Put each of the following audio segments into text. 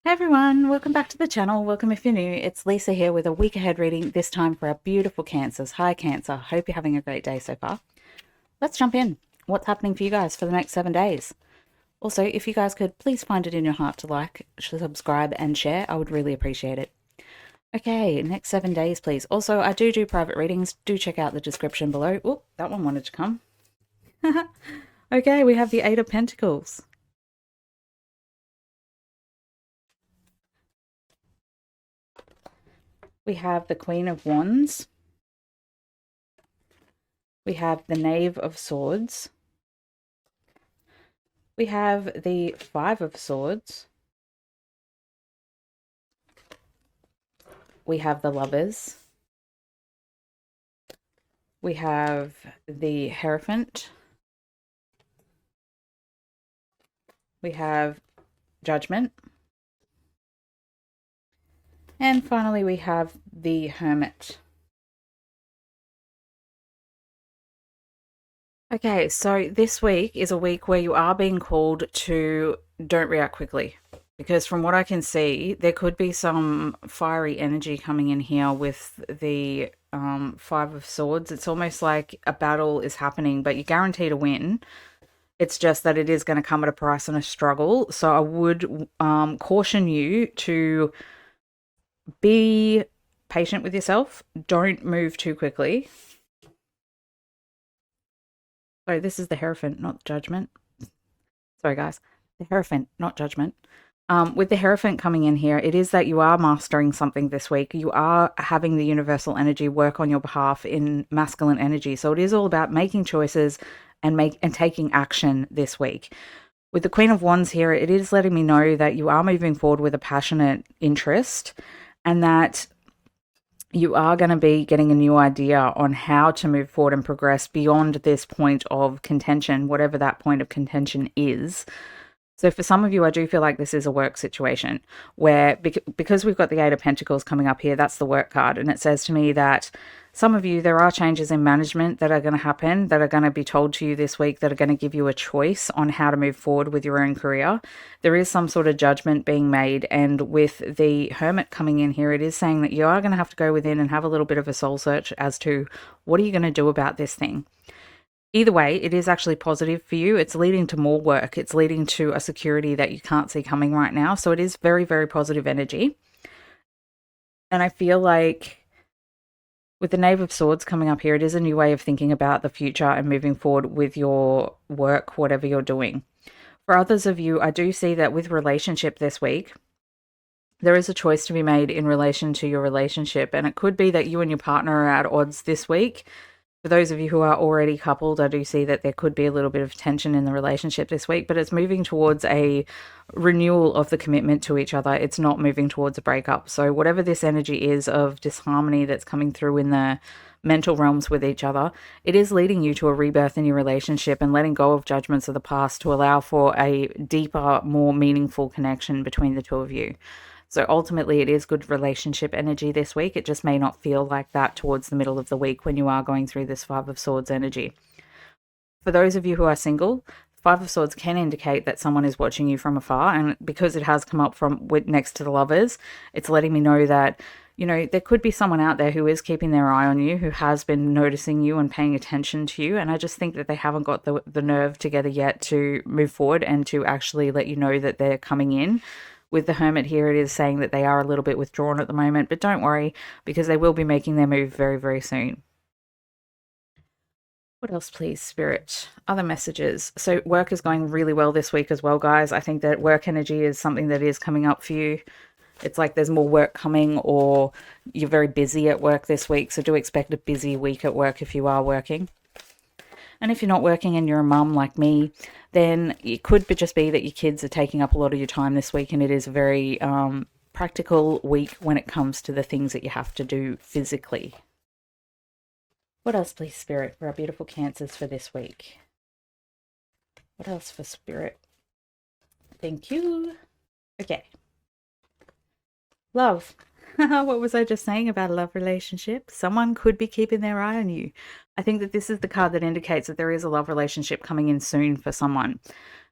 Hey everyone, welcome back to the channel. Welcome if you're new. It's Lisa here with a week ahead reading, this time for our beautiful Cancers. Hi Cancer, hope you're having a great day so far. Let's jump in. What's happening for you guys for the next 7 days? Also, if you guys could please find it in your heart to like, subscribe and share, I would really appreciate it. Okay, next 7 days please. Also, I do private readings. Do check out the description below. Oh, that one wanted to come. Okay, we have the Eight of Pentacles. We have the Queen of Wands. We have the Knave of Swords. We have the Five of Swords. We have the Lovers. We have the Hierophant. We have Judgment. And finally, we have the Hermit. Okay, so this week is a week where you are being called to don't react quickly. Because from what I can see, there could be some fiery energy coming in here with the Five of Swords. It's almost like a battle is happening, but you're guaranteed a win. It's just that it is going to come at a price and a struggle. So I would caution you to be patient with yourself. Don't move too quickly. Sorry, this is the Hierophant, not Judgment. Sorry, guys. The Hierophant, not Judgment. With the Hierophant coming in here, it is that you are mastering something this week. You are having the universal energy work on your behalf in masculine energy. So it is all about making choices and taking action this week. With the Queen of Wands here, it is letting me know that you are moving forward with a passionate interest and that you are going to be getting a new idea on how to move forward and progress beyond this point of contention, whatever that point of contention is. So for some of you, I do feel like this is a work situation where, because we've got the Eight of Pentacles coming up here, that's the work card. And it says to me that some of you, there are changes in management that are going to happen, that are going to be told to you this week, that are going to give you a choice on how to move forward with your own career. There is some sort of judgment being made. And with the Hermit coming in here, it is saying that you are going to have to go within and have a little bit of a soul search as to what are you going to do about this thing. Either way, it is actually positive for you. It's leading to more work. It's leading to a security that you can't see coming right now. So it is very, very positive energy. And I feel like with the Knave of Swords coming up here, it is a new way of thinking about the future and moving forward with your work, whatever you're doing. For others of you, I do see that with relationship this week, there is a choice to be made in relation to your relationship. And it could be that you and your partner are at odds this week. For those of you who are already coupled, I do see that there could be a little bit of tension in the relationship this week, but it's moving towards a renewal of the commitment to each other. It's not moving towards a breakup. So whatever this energy is of disharmony that's coming through in the mental realms with each other, it is leading you to a rebirth in your relationship and letting go of judgments of the past to allow for a deeper, more meaningful connection between the two of you. So ultimately, it is good relationship energy this week. It just may not feel like that towards the middle of the week when you are going through this Five of Swords energy. For those of you who are single, Five of Swords can indicate that someone is watching you from afar. And because it has come up from next to the Lovers, it's letting me know that, you know, there could be someone out there who is keeping their eye on you, who has been noticing you and paying attention to you. And I just think that they haven't got the nerve together yet to move forward and to actually let you know that they're coming in. With the Hermit here, it is saying that they are a little bit withdrawn at the moment, but don't worry because they will be making their move very, very soon. What else, please, Spirit? Other messages. So work is going really well this week as well, guys. I think that work energy is something that is coming up for you. It's like there's more work coming or you're very busy at work this week. So do expect a busy week at work if you are working. And if you're not working and you're a mum like me, then it could just be that your kids are taking up a lot of your time this week, and it is a very practical week when it comes to the things that you have to do physically. What else, please, Spirit, for our beautiful Cancers for this week? What else for Spirit? Thank you. Okay. Love. What was I just saying about a love relationship? Someone could be keeping their eye on you. I think that this is the card that indicates that there is a love relationship coming in soon for someone.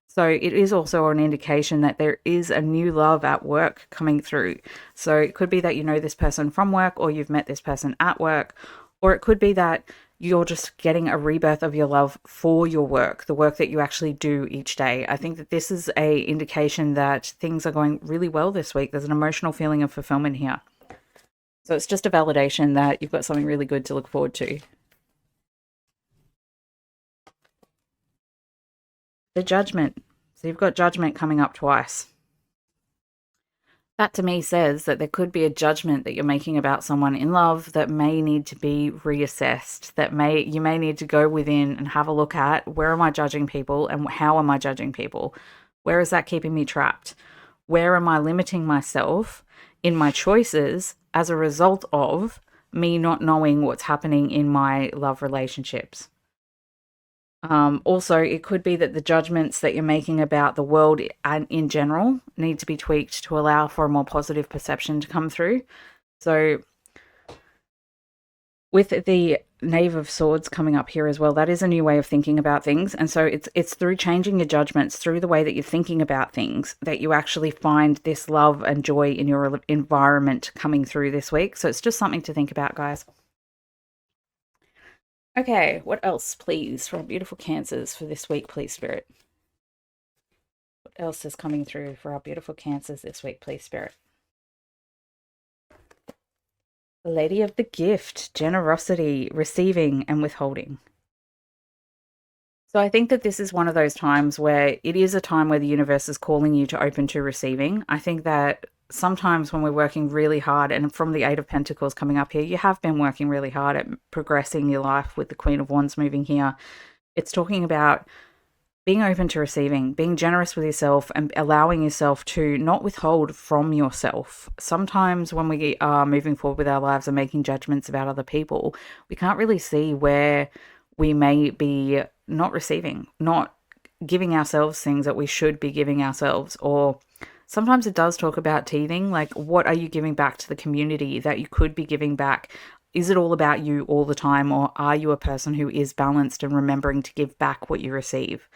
So it is also an indication that there is a new love at work coming through. So it could be that you know this person from work, or you've met this person at work, or it could be that you're just getting a rebirth of your love for your work, the work that you actually do each day. I think that this is a indication that things are going really well this week. There's an emotional feeling of fulfillment here. So it's just a validation that you've got something really good to look forward to. The Judgment. So you've got Judgment coming up twice. That to me says that there could be a judgment that you're making about someone in love that may need to be reassessed, that you may need to go within and have a look at, where am I judging people and how am I judging people? Where is that keeping me trapped? Where am I limiting myself in my choices as a result of me not knowing what's happening in my love relationships? Also, it could be that the judgments that you're making about the world and in general need to be tweaked to allow for a more positive perception to come through. So with the Knave of Swords coming up here as well, that is a new way of thinking about things. And so it's through changing your judgments, through the way that you're thinking about things, that you actually find this love and joy in your environment coming through this week. So it's just something to think about, guys. Okay, what else, please, for our beautiful Cancers for this week, please, Spirit? What else is coming through for our beautiful Cancers this week, please, Spirit? The Lady of the Gift, generosity, receiving and withholding. So I think that this is one of those times where it is a time where the universe is calling you to open to receiving. I think that sometimes when we're working really hard, and from the Eight of Pentacles coming up here, you have been working really hard at progressing your life with the Queen of Wands moving here. It's talking about being open to receiving, being generous with yourself and allowing yourself to not withhold from yourself. Sometimes when we are moving forward with our lives and making judgments about other people, we can't really see where we may be not receiving, not giving ourselves things that we should be giving ourselves. Or sometimes it does talk about teething, like what are you giving back to the community that you could be giving back? Is it all about you all the time, or are you a person who is balanced and remembering to give back what you receive?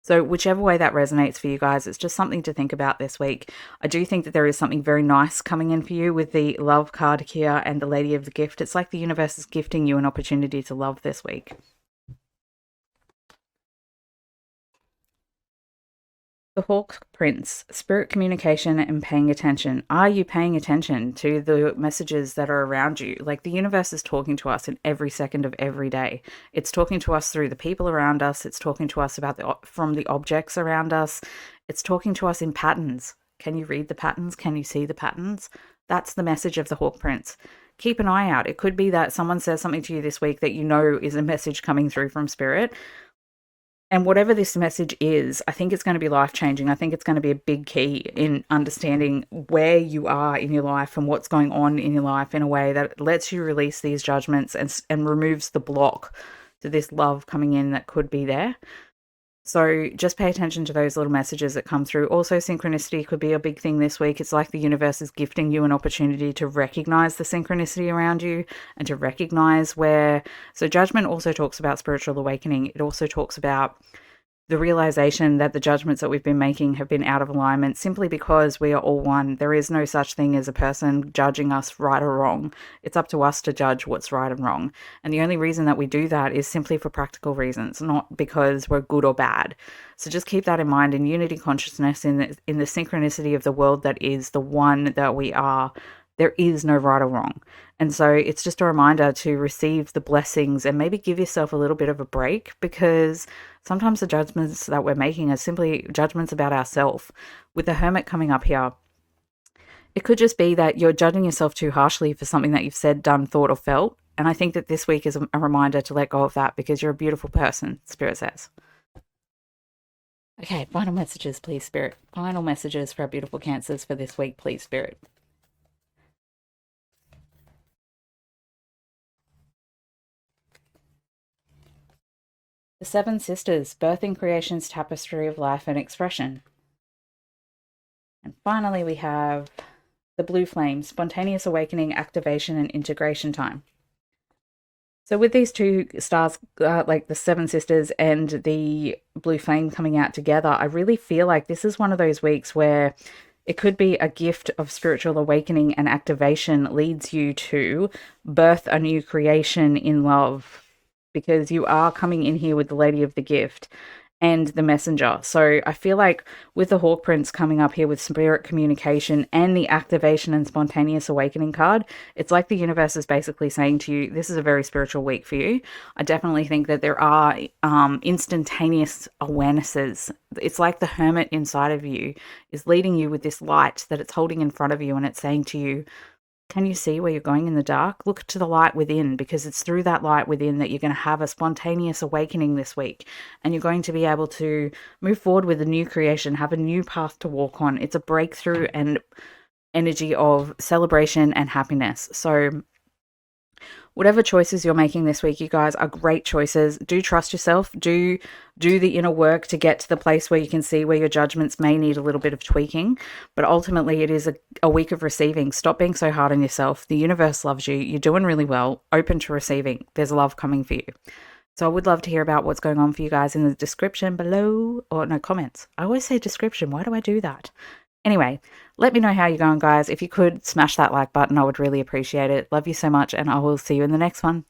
So whichever way that resonates for you guys, it's just something to think about this week. I do think that there is something very nice coming in for you with the Love card here and the Lady of the Gift. It's like the universe is gifting you an opportunity to love this week. The Hawk Prince, spirit communication and paying attention. Are you paying attention to the messages that are around you? Like the universe is talking to us in every second of every day. It's talking to us through the people around us. It's talking to us from the objects around us. It's talking to us in patterns. Can you read the patterns? Can you see the patterns? That's the message of the Hawk Prince. Keep an eye out. It could be that someone says something to you this week that you know is a message coming through from spirit. And whatever this message is, I think it's going to be life-changing. I think it's going to be a big key in understanding where you are in your life and what's going on in your life in a way that lets you release these judgments and removes the block to this love coming in that could be there. So just pay attention to those little messages that come through. Also, synchronicity could be a big thing this week. It's like the universe is gifting you an opportunity to recognize the synchronicity around you and to recognize where. So judgment also talks about spiritual awakening. It also talks about the realization that the judgments that we've been making have been out of alignment simply because we are all one. There is no such thing as a person judging us right or wrong. It's up to us to judge what's right and wrong. And the only reason that we do that is simply for practical reasons, not because we're good or bad. So just keep that in mind in unity consciousness, in the synchronicity of the world that is the one that we are. There is no right or wrong. And so it's just a reminder to receive the blessings and maybe give yourself a little bit of a break, because sometimes the judgments that we're making are simply judgments about ourselves. With the Hermit coming up here, it could just be that you're judging yourself too harshly for something that you've said, done, thought, or felt. And I think that this week is a reminder to let go of that, because you're a beautiful person, Spirit says. Okay, final messages, please, Spirit. Final messages for our beautiful Cancers for this week, please, Spirit. The Seven Sisters, birthing creation's tapestry of life and expression. And finally, we have the Blue Flame, spontaneous awakening, activation, and integration time. So with these two stars, like the Seven Sisters and the Blue Flame coming out together, I really feel like this is one of those weeks where it could be a gift of spiritual awakening and activation leads you to birth a new creation in love, because you are coming in here with the Lady of the Gift and the Messenger. So I feel like with the Hawk Prince coming up here with spirit communication and the activation and spontaneous awakening card, it's like the universe is basically saying to you, this is a very spiritual week for you. I definitely think that there are instantaneous awarenesses. It's like the hermit inside of you is leading you with this light that it's holding in front of you, and it's saying to you, can you see where you're going in the dark? Look to the light within, because it's through that light within that you're going to have a spontaneous awakening this week, and you're going to be able to move forward with a new creation, have a new path to walk on. It's a breakthrough and energy of celebration and happiness. So whatever choices you're making this week, you guys, are great choices. Do trust yourself. Do the inner work to get to the place where you can see where your judgments may need a little bit of tweaking. But ultimately, it is a week of receiving. Stop being so hard on yourself. The universe loves you. You're doing really well. Open to receiving. There's love coming for you. So I would love to hear about what's going on for you guys in the description below, or no, comments. I always say description. Why do I do that? Anyway, let me know how you're going, guys. If you could smash that like button, I would really appreciate it. Love you so much, and I will see you in the next one.